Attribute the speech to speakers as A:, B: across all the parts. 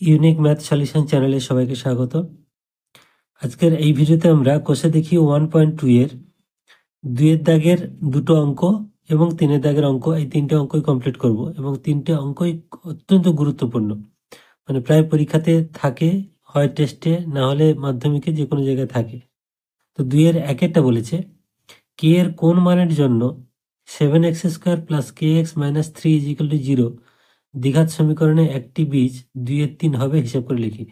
A: Unique math solution চ্যানেলে সবাইকে স্বাগত। আজকের এই ভিডিওতে আমরা কোষে দেখি 1.2 এর 2 এর দাগের দুটো অঙ্ক এবং 3 এর দাগের অঙ্ক, এই তিনটে অঙ্কই কমপ্লিট করব এবং তিনটে অঙ্কই অত্যন্ত গুরুত্বপূর্ণ। মানে প্রায় পরীক্ষাতে থাকে, হয় টেস্টে, না হলে মাধ্যমিকে, যে কোনো জায়গায় থাকে। তো 2 এর একেরটা বলেছে কে এর কোন মানের জন্য 7x² plus kx minus 3 equal to 0 দ্বিঘাত সমীকরণে একটি বীজ 2 এর 3 হবে, হিসাব করে লিখি।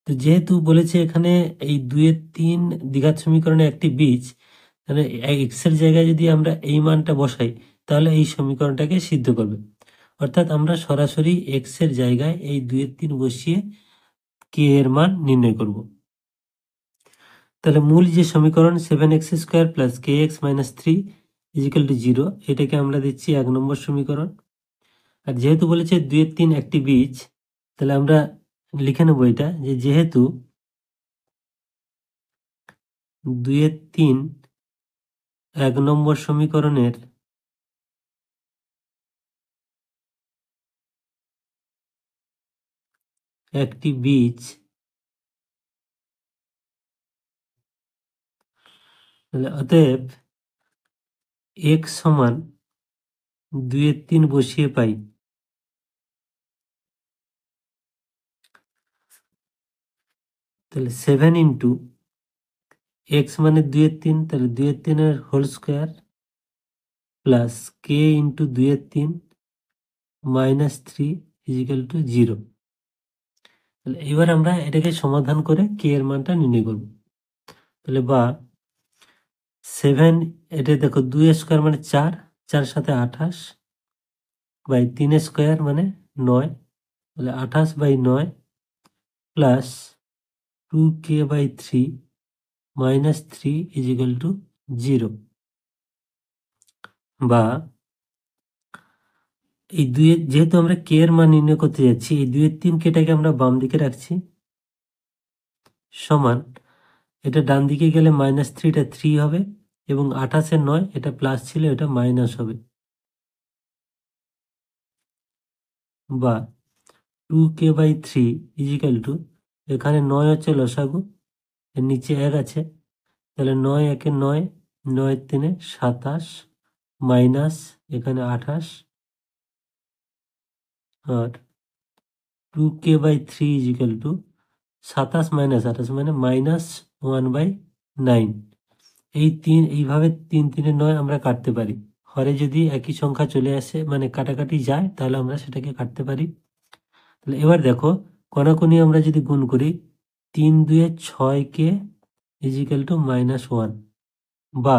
A: তো যেহেতু বলেছে এখানে এই 2 এর 3 দ্বিঘাত সমীকরণে একটি বীজ, তাহলে এক্স এর জায়গায় যদি আমরা এই মানটা বসাই তাহলে এই সমীকরণটাকে সিদ্ধ করবে। অর্থাৎ আমরা সরাসরি এক্স এর জায়গায় এই 2 এর 3 বসিয়ে কে এর মান নির্ণয় করব। তাহলে মূল যে সমীকরণ 7x² plus kx minus 3 equal to 0, এটাকে আমরা দিচ্ছি 1 নম্বর সমীকরণ। আর যেহেতু বলেছে 2 এর 3 একটি বীজ, তাহলে আমরা লিখে নেব এটা, যে যেহেতু 2 এর 3 1 নম্বর সমীকরণের একটি বীজ, তাহলে অতএব x সমান 2 এর 3 বসিয়ে পাই তাহলে 7 ইন্টু x মানে 2 এর 3, তাহলে 2 এর 3 এর whole square plus k into 2 এর 3 মাইনাস 3 ইজিক্যাল টু 0। তাহলে এবার আমরা এটাকে সমাধান করে k এর মানটা নির্ণয় করব। তাহলে বা 7, এটা দেখো 2 স্কোয়ার মানে 4, 4 সাথে 28 বাই 3 স্কোয়ার মানে 9, তাহলে 28 by 9 plus 2k by 3 minus 3 equal to 0। বা এই 2 এর, যেহেতু আমরা কে এর মান নির্ণয় করতে যাচ্ছি, এই 2 এর 3 কেটাকে আমরা বাম দিকে রাখছি, সমান এটা ডান দিকে গেলে মাইনাস 3টা 3 হবে এবং 28 এর 9, এটা প্লাস ছিল, এটা মাইনাস হবে। বা 2k বাই 3 ইজিক্যাল টু, এখানে 9 হচ্ছে লসাগু, এর নিচে 1 আছে, তাহলে 9 একে 9, 9 3 27 মাইনাস এখানে 28, আর 2k by 3 equal to 27 minus 28 মানে মাইনাস 1/9। এইভাবে 3 3 9 আমরা কাটতে পারি। হরে যদি একই সংখ্যা চলে আসে, মানে কাটাকাটি যায়, তাহলে আমরা সেটাকে কাটতে পারি। তাহলে এবার দেখো, কোনাকুনি আমরা যদি গুণ করি, 3 2 6k ইজিক্যাল টু মাইনাস 1, বা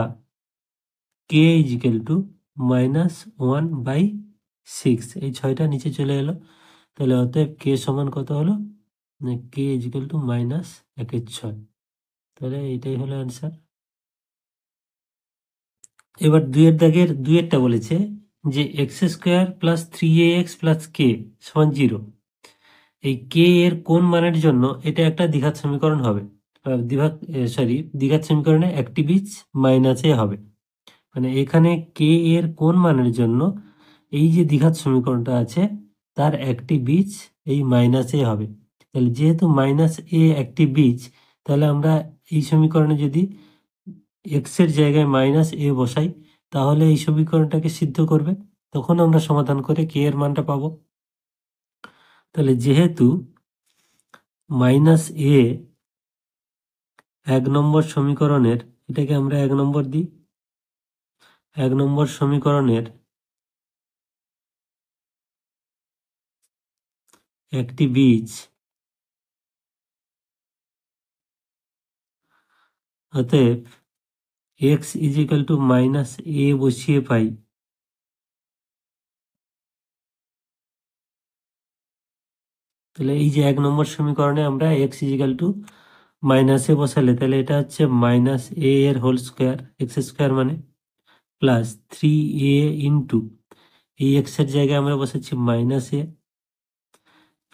A: k ইজিক্যাল টু মাইনাস 1/6। এই 6টা নিচে চলে এলো, তাহলে অতএব k সমান কত হলো, k ইজিক্যাল টু মাইনাস 1/6। তাহলে এইটাই হলো অ্যান্সার। এবার 2 এর দাগের 2 এরটা বলেছে যে x² plus 3ax plus k সমান 0। এই k এর কোন মানের জন্য এটা একটা দ্বিঘাত সমীকরণ হবে, দ্বিঘাত সমীকরণে একটি বীজ মাইনাসে হবে। মানে এখানে k এর কোন মানের জন্য এই যে দ্বিঘাত সমীকরণটা আছে তার একটি বীজ এই মাইনাসে হবে। তাহলে যেহেতু মাইনাস এ একটি বীজ, তাহলে আমরা এই সমীকরণে যদি x এর জায়গায় মাইনাস এ বসাই তাহলে এই সমীকরণটাকে সিদ্ধ করবে, তখন আমরা সমাধান করে k এর মানটা পাবো। তাহলে যেহেতু মাইনাস এ 1 নম্বর সমীকরণের, এটাকে আমরা 1 নম্বর দিই, 1 নম্বর সমীকরণের একটি বীজ, অতএব x ইজিক্যাল টু মাইনাস এ বসিয়ে পাই তাহলে এই যে 1 নম্বর সমীকরণে আমরা x ইজিক্যাল টু মাইনাস এ বসালে, তাহলে এটা হচ্ছে মাইনাস এ এর হোল স্কোয়ার, এক্স স্কোয়ার মানে, প্লাস 3a ইন্টু এই এক্স এর জায়গায় আমরা বসাচ্ছি minus A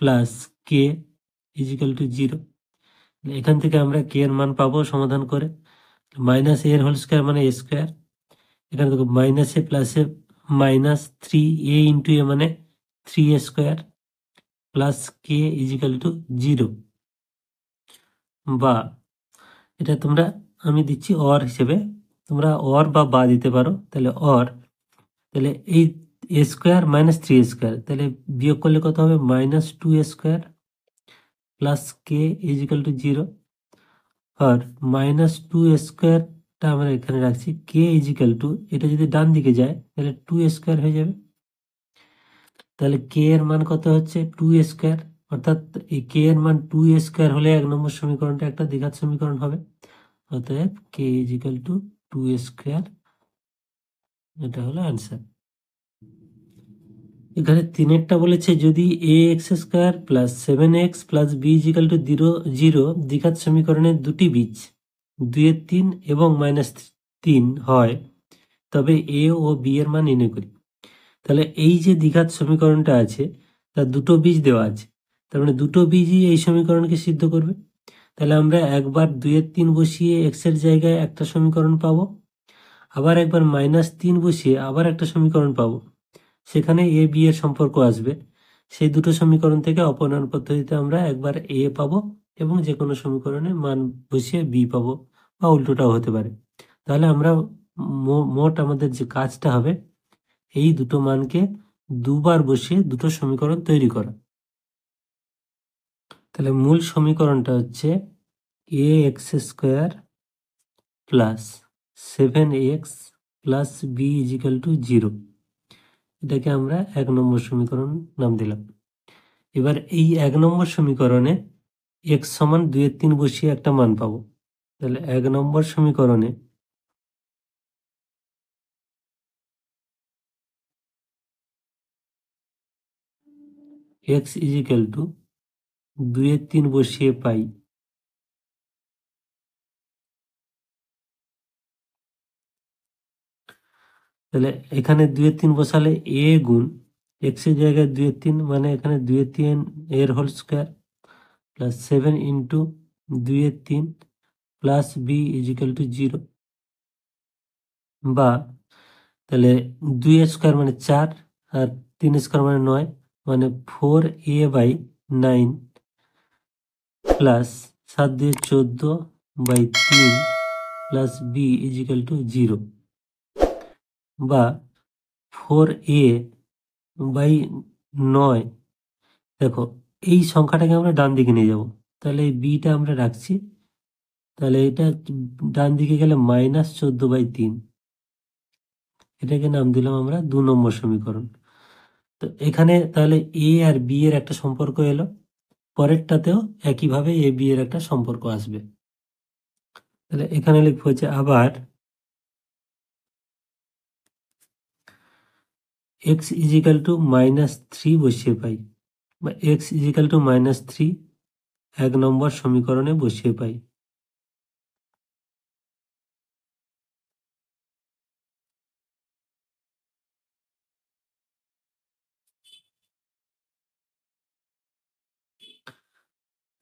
A: plus K is equal to 0। এখান থেকে আমরা কে এর মান পাবো সমাধান করে, মাইনাস এর হোল স্কোয়ার মানে এ স্কোয়ার, এখানে দেখো মাইনাস এ প্লাস এ মাইনাস 3a ইন্টু এ মানে 3a square plus K is equal to 0, বা এটা তোমরা আমি দিচ্ছি অর হিসেবে, তোমরা অর বা দিতে পারো। তাহলে অর, তাহলে এই এ স্কোয়ার মাইনাস 3 স্কোয়ার, তাহলে বিয়োগ করলে কত হবে? -2 square plus K is equal to 0, আর -2 স্কোয়ারটা আমরা এখানে রাখছি, কে ইজিক্যাল টু, এটা যদি ডান দিকে যায় তাহলে 2 স্কোয়ার হয়ে যাবে। তাহলে কে এর মান কত হচ্ছে? 2 স্কোয়ার, অর্থাৎ এই কে এর মান 2 স্কোয়ার হলে 1 নম্বর সমীকরণটা একটা দ্বিঘাত সমীকরণ হবে। অতএব কে ইজিক্যাল টু 2 স্কোয়ার, এটা হলো অ্যান্সার। এখানে তিনেরটা বলেছে যদি a x square plus 7x plus b equal to 0 দ্বিঘাত সমীকরণের দুটি বীজ 2-3 এবং -3 হয়, তবে এ ও বি এর মান নির্ণয় করি। তাহলে এই যে দ্বিঘাত সমীকরণটা আছে তার দুটো বীজ দেওয়া আছে, তার মানে দুটো বীজই এই সমীকরণকে সিদ্ধ করবে। তাহলে আমরা একবার 2-3 বসিয়ে এক্স এর জায়গায় একটা সমীকরণ পাবো, আবার একবার -3 বসিয়ে আবার একটা সমীকরণ পাবো, সেখানে এ বি এর সম্পর্ক আসবে। সেই দুটো সমীকরণ থেকে অপনয়ন পদ্ধতিতে আমরা একবার এ পাবো এবং যে কোনো সমীকরণে মান বসিয়ে বি পাবো, বা উল্টোটাও হতে পারে। তাহলে আমরা মোট আমাদের যে কাজটা হবে এই দুটো মানকে দুবার বসিয়ে দুটো সমীকরণ তৈরি করা। তাহলে মূল সমীকরণটা হচ্ছে a x square plus 7x plus b equal to 0, এটাকে আমরা 1 নম্বর সমীকরণ নাম দিলাম। এবার এই 1 নম্বর সমীকরণে x সমান 2-3 বসিয়ে একটা মান পাবো। তাহলে 1 নম্বর সমীকরণে x ইজিক্যাল টু 2-3 বসিয়ে পাই তাহলে এখানে 2-3 বসালে a গুণ x এর জায়গায় 2-3, মানে এখানে 2-3 এর whole square plus 7 into 2-3 plus b equal to 0, বা তাহলে 2 স্কোয়ার মানে 4, আর 3 স্কোয়ার মানে 9, মানে 4a/9 plus 7-2 14/3 plus b equal to 0, বা 4a/9। দেখো এই সংখ্যাটাকে আমরা ডান দিকে নিয়ে যাব, তাহলে এই বিটা আমরা রাখছি, তাহলে এটা ডান দিকে গেলে -14/3, এটাকে নাম দিলাম আমরা 2 নম্বর সমীকরণ। তো এখানে তাহলে এ আর বি এর একটা সম্পর্ক এলো, পরেরটাতেও একইভাবে এ বি এর একটা সম্পর্ক আসবে। তাহলে এখানে লিখবো যে আবার x ইজিক্যাল টু -3 বসিয়ে পাই, বা x ইজিক্যাল টু -3 1 নম্বর সমীকরণে বসিয়ে পাই।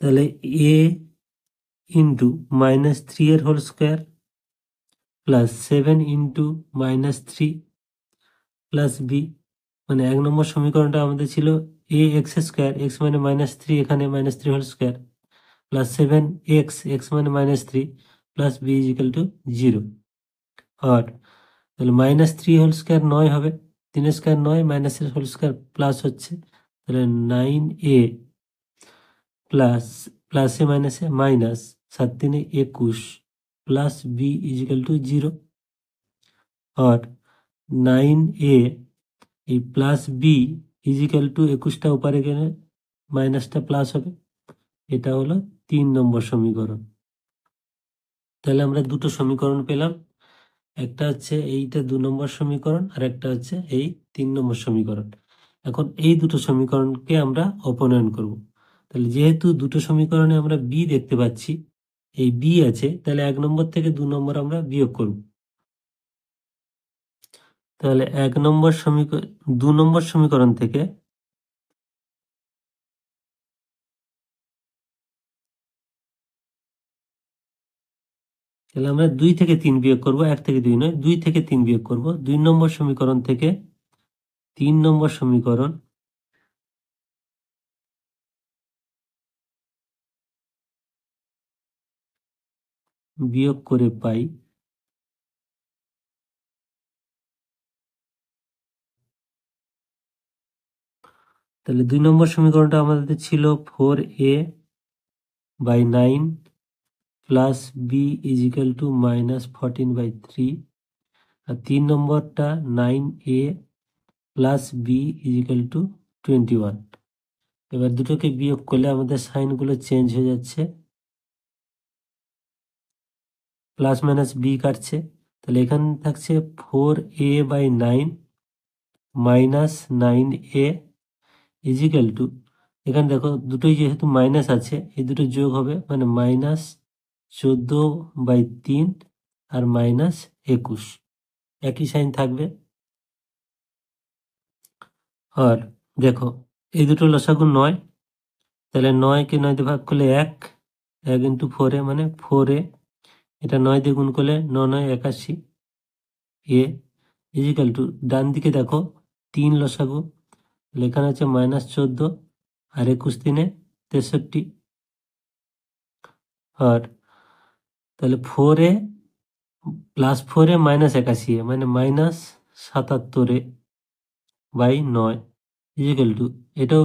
A: তাহলে a ইন্টু -3 এর whole square plus 7 into -3 plus b, মানে 1 নম্বর সমীকরণটা আমাদের ছিল এ এক্স স্কোয়ার, এক্স মানে -3, এখানে -3 whole square plus 7x, x মানে -3 প্লাস বি ইজিক্যাল টু 0। আর তাহলে -3 হোল স্কোয়ার 9 হবে, 3 স্কোয়ার 9, মাইনাসের হোল স্কোয়ার প্লাস হচ্ছে, তাহলে 9a প্লাস প্লাসে মাইনাসে minus 7-3 21 plus b equal to 0। আর 9a এই প্লাস বি ইজিক্যাল টু 21টা উপরে গেলে মাইনাসটা প্লাস হবে, এটা হলো 3 নম্বর সমীকরণ। তাহলে আমরা দুটো সমীকরণ পেলাম, একটা হচ্ছে এইটা 2 নম্বর সমীকরণ, আর একটা হচ্ছে এই 3 নম্বর সমীকরণ। এখন এই দুটো সমীকরণকে আমরা অপনয়ন করব। তাহলে যেহেতু দুটো সমীকরণে আমরা বি দেখতে পাচ্ছি, এই বি আছে, তাহলে 1 নম্বর থেকে 2 নম্বর আমরা বিয়োগ করব। তাহলে 2 নম্বর সমীকরণ থেকে তাহলে আমরা 2 থেকে 3 বিয়োগ করব, 1 থেকে 2 নয়, 2 থেকে 3 বিয়োগ করব। 2 নম্বর সমীকরণ থেকে 3 নম্বর সমীকরণ বিয়োগ করে পাই তাহলে 2 নম্বর সমীকরণটা আমাদের ছিল 4a/9 plus b is equal to -14/3, আর 3 নম্বরটা 9a plus b is equal to 21। এবার দুটোকে বিয়োগ করলে আমাদের সাইনগুলো চেঞ্জ হয়ে যাচ্ছে, প্লাস মাইনাস বি কাটছে, তাহলে এখানে থাকছে 4a/9 minus 9a is equal two, এখানে দেখো দুটোই যেহেতু মাইনাস আছে এই দুটো যোগ হবে মানে -14/3 আর -21, একই সাইন থাকবে। আর দেখো এই দুটো লসাগু 9, তাহলে 9কে 9 দিয়ে ভাগ করলে 1 ইন্টু 4a মানে 4a, এটা 9 দিয়ে গুণ করলে 9 9 81 এ ইজ ইকাল টু, ডান দিকে দেখো 3 লসাগু, তাহলে এখানে হচ্ছে -14 আর 21 3 63, আর তাহলে 4a প্লাস 4a মাইনাস 81 মানে -77/9 ইজিক্যাল টু, এটাও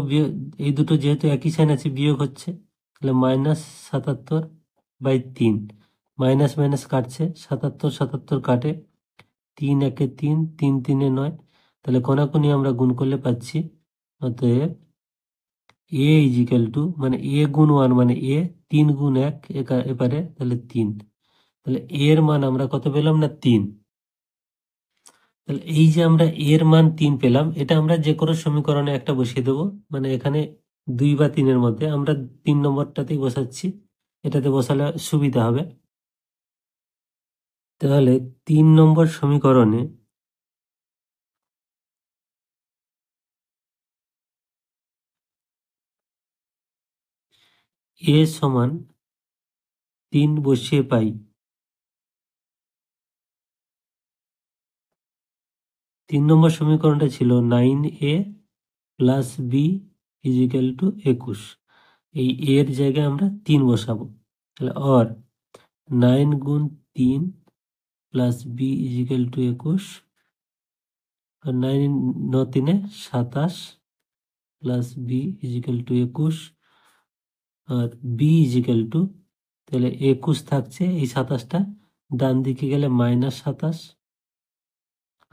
A: এই দুটো যেহেতু একই সাইন আছে বিয়োগ হচ্ছে, তাহলে -77/3, মাইনাস মাইনাস কাটছে, 77 77 কাটে, 3 1 3 3 3 9, তাহলে কোনাকুনি আমরা গুণ করলে পাচ্ছি, অতএব এ ইজিক্যাল টু মানে এ গুণ 1 মানে এ, 3 গুণ 1 এপারে তাহলে 3, তাহলে এর মান আমরা কত পেলাম না 3। তাহলে এই যে আমরা এর মান 3 পেলাম, এটা আমরা যে কোনো সমীকরণে একটা বসিয়ে দেবো, মানে এখানে 2 বা 3 মধ্যে আমরা 3 নম্বরটাতেই বসাচ্ছি, এটাতে বসালে সুবিধা হবে। তাহলে 3 নম্বর সমীকরণে এ সমান 3 বসিয়ে পাই 3 নম্বর সমীকরণটা ছিল 9a plus b is equal to 21, এই এর জায়গায় আমরা 3 বসাবো, তাহলে অর 9 গুণ 3 plus b is equal to 21, আর 9 9 3 27 plus b is equal to 21, আর বি ইজ ইকাল টু, তাহলে 21 থাকছে, এই 27টা ডান দিকে গেলে -27,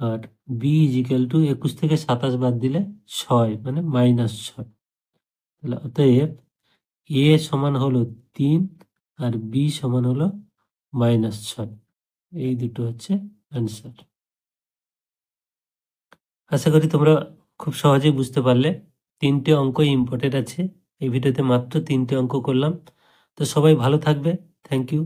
A: আর বি ইজ ইকাল টু 21 থেকে 27 বাদ দিলে 6 মানে -6, তাহলে অতএব এ সমান হলো 3 আর বি সমান হলো -6, এই দুটো হচ্ছে অ্যান্সার। আশা করি তোমরা খুব সহজেই বুঝতে পারলে, 3টে অঙ্ক ইম্পর্টেন্ট আছে, এই ভিডিওতে মাত্র 3টে অঙ্ক করলাম। তো সবাই ভালো থাকবে, থ্যাংক ইউ।